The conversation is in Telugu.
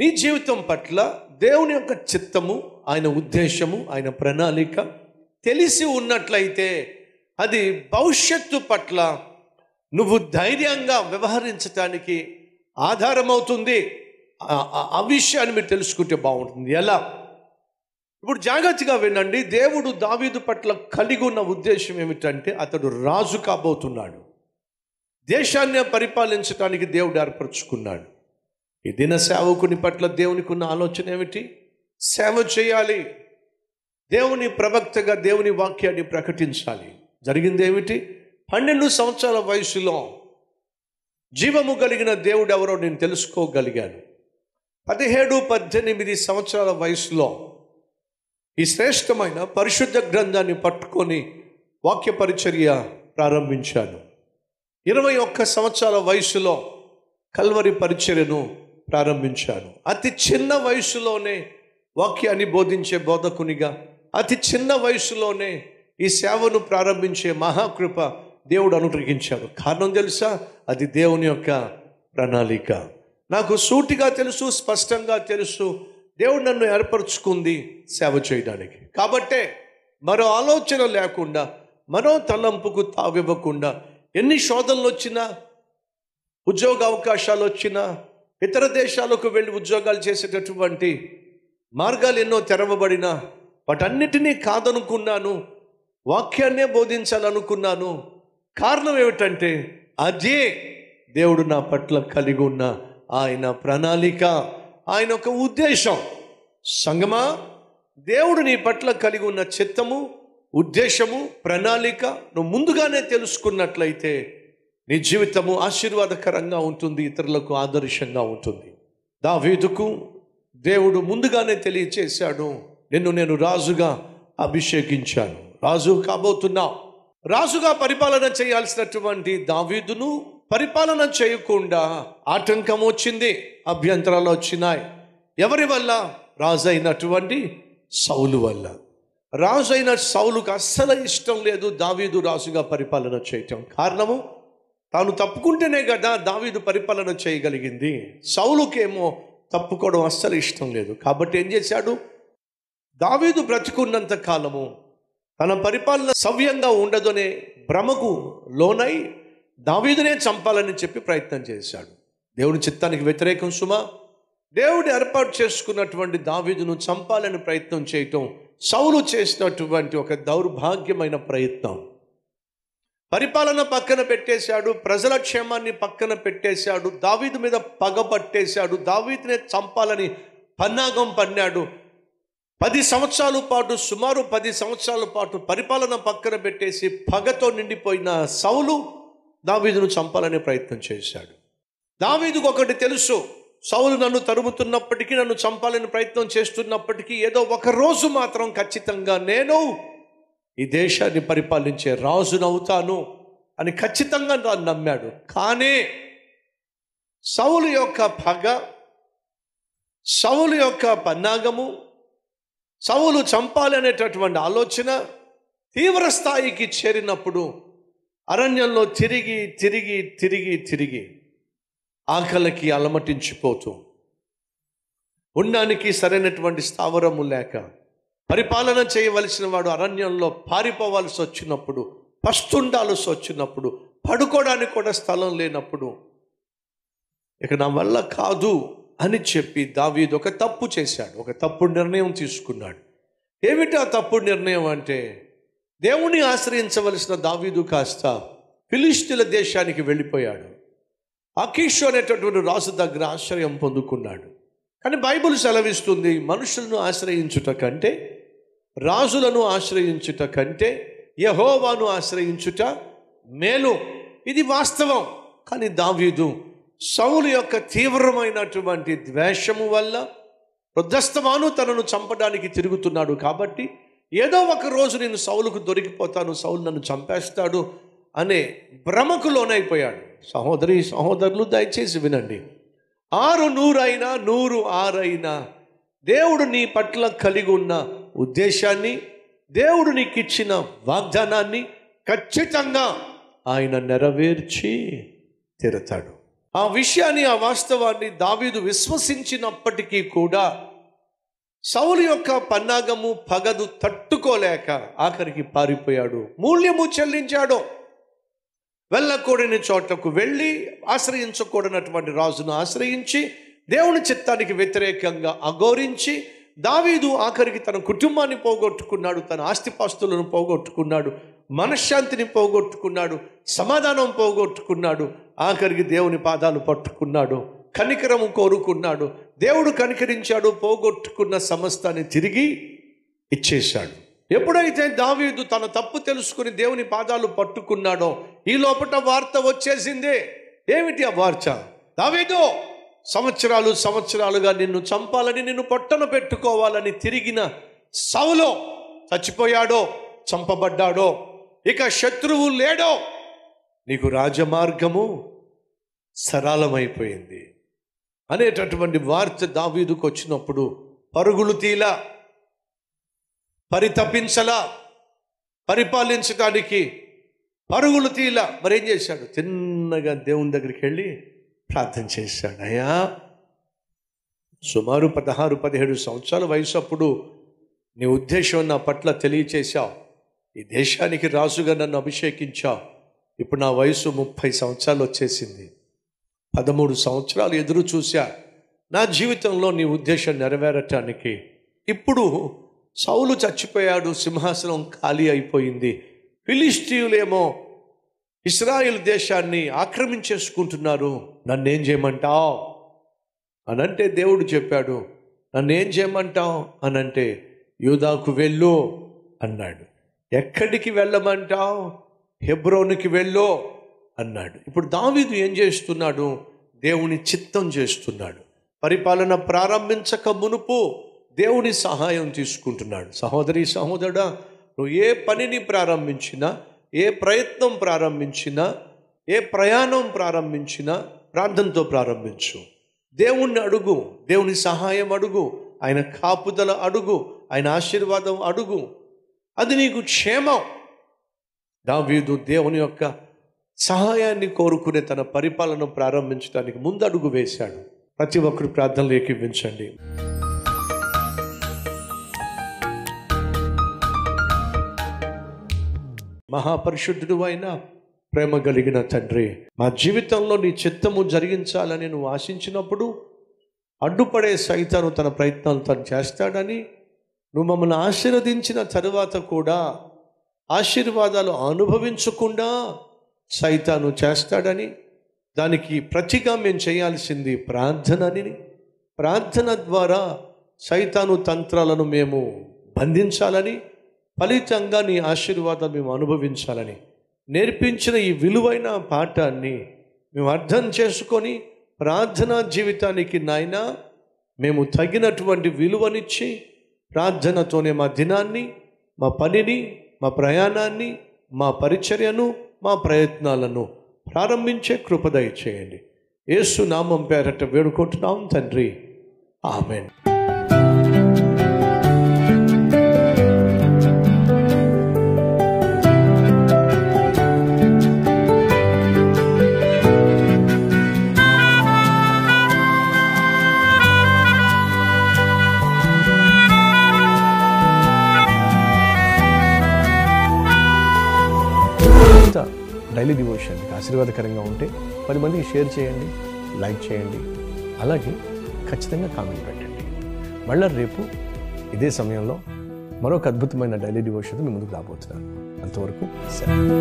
నీ జీవితం పట్ల దేవుని యొక్క చిత్తము, ఆయన ఉద్దేశము, ఆయన ప్రణాళిక తెలిసి ఉన్నట్లయితే అది భవిష్యత్తు పట్ల నువ్వు ధైర్యంగా వ్యవహరించటానికి ఆధారమవుతుంది. ఆ విషయాన్ని మీరు తెలుసుకుంటే బాగుంటుంది. ఎలా? ఇప్పుడు జాగ్రత్తగా వినండి. దేవుడు దావీదు పట్ల కలిగి ఉన్న ఉద్దేశం ఏమిటంటే అతడు రాజు కాబోతున్నాడు. దేశాన్ని పరిపాలించడానికి దేవుడు ఏర్పరచుకున్నాడు. ఈ దిన సేవకుని పట్ల దేవునికి ఉన్న ఆలోచన ఏమిటి? సేవ చేయాలి, దేవుని ప్రవక్తగా దేవుని వాక్యాన్ని ప్రకటించాలి. జరిగింది ఏమిటి? 12 సంవత్సరాల వయసులో జీవము కలిగిన దేవుడు ఎవరో నేను తెలుసుకోగలిగాను. 17-18 సంవత్సరాల వయసులో ఈ శ్రేష్టమైన పరిశుద్ధ గ్రంథాన్ని పట్టుకొని వాక్య పరిచర్య ప్రారంభించాను. 21 సంవత్సరాల వయసులో కల్వరి పరిచర్యను ప్రారంభించాను. అతి చిన్న వయసులోనే వాక్యాన్ని బోధించే బోధకునిగా, అతి చిన్న వయసులోనే ఈ సేవను ప్రారంభించే మహాకృప దేవుడు అనుగ్రహించాడు. కారణం తెలుసా? అది దేవుని యొక్క ప్రణాళిక. నాకు సూటిగా తెలుసు, స్పష్టంగా తెలుసు, దేవుడు నన్ను ఏర్పరచుకుంది సేవ చేయడానికి. కాబట్టే మరో ఆలోచన లేకుండా, మరో తలంపుకు తావివ్వకుండా, ఎన్ని శోధనలు వచ్చినా, ఉద్యోగ అవకాశాలు వచ్చినా, ఇతర దేశాలకు వెళ్ళి ఉద్యోగాలు చేసేటటువంటి మార్గాలు ఎన్నో తెరవబడినా వాటన్నిటినీ కాదనుకున్నాను. వాక్యాన్నే బోధించాలనుకున్నాను. కారణం ఏమిటంటే అదే దేవుడు నా పట్ల కలిగి ఉన్న ఆయన ప్రణాళిక, ఆయన ఒక ఉద్దేశం. సంగమా, దేవుడు నీ పట్ల కలిగి ఉన్న చిత్తము, ఉద్దేశము, ప్రణాళిక నువ్వు ముందుగానే తెలుసుకున్నట్లయితే నీ జీవితము ఆశీర్వాదకరంగా ఉంటుంది, ఇతరులకు ఆదర్శంగా ఉంటుంది. దావీదుకు దేవుడు ముందుగానే తెలియచేశాడు, నేను రాజుగా అభిషేకించాను, రాజు కాబోతున్నావు. రాజుగా పరిపాలన చేయాల్సినటువంటి దావీదును పరిపాలన చేయకుండా ఆటంకం వచ్చింది, అభ్యంతరాలు వచ్చినాయి. ఎవరి వల్ల? రాజు అయినటువంటి సౌలు వల్ల. రాజు అయిన సౌలుకు అస్సలు ఇష్టం లేదు దావీదు రాజుగా పరిపాలన చేయటం. కారణము, తాను తప్పుకుంటేనే కదా దావీదు పరిపాలన చేయగలిగింది. సౌలుకేమో తప్పుకోవడం అస్సలు ఇష్టం లేదు. కాబట్టి ఏం చేశాడు? దావీదు బ్రతికున్నంత కాలము తన పరిపాలన సవ్యంగా ఉండదనే భ్రమకు లోనై దావీదునే చంపాలని చెప్పి ప్రయత్నం చేశాడు. దేవుని చిత్తానికి వ్యతిరేకం సుమా. దేవుడు ఏర్పాటు చేసుకున్నటువంటి దావీదును చంపాలని ప్రయత్నం చేయటం సౌలు చేసినటువంటి ఒక దౌర్భాగ్యమైన ప్రయత్నం. పరిపాలన పక్కన పెట్టేశాడు, ప్రజల క్షేమాన్ని పక్కన పెట్టేశాడు, దావీదు మీద పగ పట్టేశాడు, దావీదునే చంపాలని పన్నాగం పన్నాడు. 10 సంవత్సరాల పాటు, సుమారు 10 సంవత్సరాల పాటు పరిపాలన పక్కన పెట్టేసి పగతో నిండిపోయిన సౌలు దావీదును చంపాలనే ప్రయత్నం చేశాడు. దావీదుకు ఒకటి తెలుసు, సౌలు నన్ను తరుముతున్నప్పటికీ, నన్ను చంపాలని ప్రయత్నం చేస్తున్నప్పటికీ ఏదో ఒక రోజు మాత్రం ఖచ్చితంగా నేను ఈ దేశాన్ని పరిపాలించే రాజునవుతాను అని ఖచ్చితంగా నమ్మాడు. కానీ సౌలు యొక్క పగ, సౌలు యొక్క పన్నాగము, సౌలు చంపాలి అనేటటువంటి ఆలోచన తీవ్ర స్థాయికి చేరినప్పుడు అరణ్యంలో తిరిగి తిరిగి తిరిగి తిరిగి ఆకలికి అలమటించిపోతూ, ఉండడానికి సరైనటువంటి స్థావరము లేక, పరిపాలన చేయవలసిన వాడు అరణ్యంలో పారిపోవాల్సి వచ్చినప్పుడు, పస్తుండాల్సి వచ్చినప్పుడు, పడుకోవడానికి కూడా స్థలం లేనప్పుడు, ఇక నా వల్ల కాదు అని చెప్పి దావీదు ఒక తప్పు చేశాడు, ఒక తప్పుడు నిర్ణయం తీసుకున్నాడు. ఏమిటి ఆ తప్పుడు నిర్ణయం అంటే, దేవుని ఆశ్రయించవలసిన దావీదు కాస్త ఫిలిష్తీయుల దేశానికి వెళ్ళిపోయాడు. అకీషు అనేటటువంటి రాజు దగ్గర ఆశ్రయం పొందుకున్నాడు. కానీ బైబిల్ సెలవిస్తుంది, మనుషులను ఆశ్రయించుట కంటే, రాజులను ఆశ్రయించుట కంటే యెహోవాను ఆశ్రయించుట మేలు. ఇది వాస్తవం. కానీ దావీదు సౌలు యొక్క తీవ్రమైనటువంటి ద్వేషము వల్ల వృద్ధస్తమాను తనను చంపడానికి తిరుగుతున్నాడు. కాబట్టి ఏదో ఒక రోజు నేను సౌలుకు దొరికిపోతాను, సౌలు నన్ను చంపేస్తాడు అనే భ్రమకు లోనైపోయాడు. సహోదరి సహోదరులు దయచేసి వినండి. 600 అయినా 106 అయినా దేవుడు నీ పట్ల కలిగి ఉన్న ఉద్దేశాన్ని, దేవుడు నీకు ఇచ్చిన వాగ్దానాన్ని ఖచ్చితంగా ఆయన నెరవేర్చి తీరుతాడు. ఆ విషయాన్ని, ఆ వాస్తవాన్ని దావీదు విశ్వసించినప్పటికీ కూడా సౌలు యొక్క పన్నాగము, పగదు తట్టుకోలేక ఆఖరికి పారిపోయాడు, మూల్యము చెల్లించాడు. వెళ్ళకూడని చోటకు వెళ్ళి ఆశ్రయించకూడనటువంటి రాజును ఆశ్రయించి దేవుని చిత్తానికి వ్యతిరేకంగా అఘోరించి దావీదు ఆఖరికి తన కుటుంబాన్ని పోగొట్టుకున్నాడు, తన ఆస్తిపాస్తులను పోగొట్టుకున్నాడు, మనశ్శాంతిని పోగొట్టుకున్నాడు, సమాధానం పోగొట్టుకున్నాడు. ఆఖరికి దేవుని పాదాలు పట్టుకున్నాడు, కనికరము కోరుకున్నాడు. దేవుడు కనికరించాడు, పోగొట్టుకున్న సమస్తాన్ని తిరిగి ఇచ్చేశాడు. ఎప్పుడైతే దావీదు తన తప్పు తెలుసుకుని దేవుని పాదాలు పట్టుకున్నాడో ఈ లోపల వార్త వచ్చేసిందే. ఏమిటి ఆ వార్త? దావీదు, సంవత్సరాలుగా నిన్ను చంపాలని, నిన్ను పొట్టన పెట్టుకోవాలని తిరిగిన సౌలు చచ్చిపోయాడో, చంపబడ్డాడో, ఇక శత్రువు లేడో, నీకు రాజమార్గము సరళమైపోయింది అనేటటువంటి వార్త దావీదుకు వచ్చినప్పుడు పరుగులు తీలా, పరితపించలా, పరిపాలించడానికి పరుగులు తీలా. మరేం చేశాడు? తిన్నగా దేవుని దగ్గరికి వెళ్ళి ప్రార్థన చేశాడు. అయ్యా, సుమారు 16-17 సంవత్సరాల వయసు అప్పుడు నీ ఉద్దేశం నా పట్ల తెలియచేశావు. ఈ దేశానికి రాజుగా నన్ను అభిషేకించావు. ఇప్పుడు నా వయసు 30 సంవత్సరాలు వచ్చేసింది. 13 సంవత్సరాలు ఎదురు చూశా నా జీవితంలో నీ ఉద్దేశం నెరవేరటానికి. ఇప్పుడు సౌలు చచ్చిపోయాడు, సింహాసనం ఖాళీ అయిపోయింది, ఫిలిష్తీయులేమో ఇశ్రాయేల్ దేశాన్ని ఆక్రమించేసుకుంటున్నారు. నన్నేం చేయమంటావు అనంటే దేవుడు చెప్పాడు, నన్నేం చేయమంటావు అనంటే యూదాకు వెళ్ళు అన్నాడు. ఎక్కడికి వెళ్ళమంటావు? హెబ్రోనుకి వెళ్ళు అన్నాడు. ఇప్పుడు దావీదు ఏం చేస్తున్నాడు? దేవుని చిత్తం చేస్తున్నాడు. పరిపాలన ప్రారంభించక మునుపు దేవుని సహాయం తీసుకుంటున్నాడు. సహోదరి, సహోదరుడా, నువ్వు ఏ పనిని ప్రారంభించినా, ఏ ప్రయత్నం ప్రారంభించినా, ఏ ప్రయాణం ప్రారంభించినా ప్రార్థనతో ప్రారంభించు. దేవుణ్ణి అడుగు, దేవుని సహాయం అడుగు, ఆయన కాపుదల అడుగు, ఆయన ఆశీర్వాదం అడుగు. అది నీకు క్షేమం. దావీదు దేవుని యొక్క సహాయాన్ని కోరుకునే తన పరిపాలన ప్రారంభించడానికి ముందడుగు వేశాడు. ప్రతి ఒక్కరు ప్రార్థనలు ఏకీవించండి. మహాపరిశుద్ధుడు అయిన ప్రేమ కలిగిన తండ్రి, మా జీవితంలో నీ చిత్తము జరిగించాలని నువ్వు ఆశించినప్పుడు అడ్డుపడే సైతాను తన ప్రయత్నాలు తను చేస్తాడని, నువ్వు మమ్మల్ని ఆశీర్వదించిన తరువాత కూడా ఆశీర్వాదాలు అనుభవించకుండా సైతాను చేస్తాడని, దానికి ప్రతిగా మేము చేయాల్సింది ప్రార్థనని, ప్రార్థన ద్వారా సైతాను తంత్రాలను మేము బంధించాలని, ఫలితంగా నీ ఆశీర్వాదం మేము అనుభవించాలని నేర్పించిన ఈ విలువైన పాఠాన్ని మేము అర్థం చేసుకొని ప్రార్థనా జీవితానికి నాయనా మేము తగినటువంటి విలువనిచ్చి ప్రార్థనతోనే మా దినాన్ని, మా పనిని, మా ప్రయాణాన్ని, మా పరిచర్యను, మా ప్రయత్నాలను ప్రారంభించే కృప దయచేయండి. యేసు నామం పేరట వేడుకుంటున్నాం తండ్రి, ఆమేన్. డైలీ డివోషన్ ఆశీర్వాదకరంగా ఉంటే 10 మందికి షేర్ చేయండి, లైక్ చేయండి, అలాగే ఖచ్చితంగా కామెంట్ పెట్టండి. మళ్ళీ రేపు ఇదే సమయంలో మరొక అద్భుతమైన డైలీ డివోషన్ మీ ముందుకు రాబోతున్నాను. అంతవరకు సెలవు.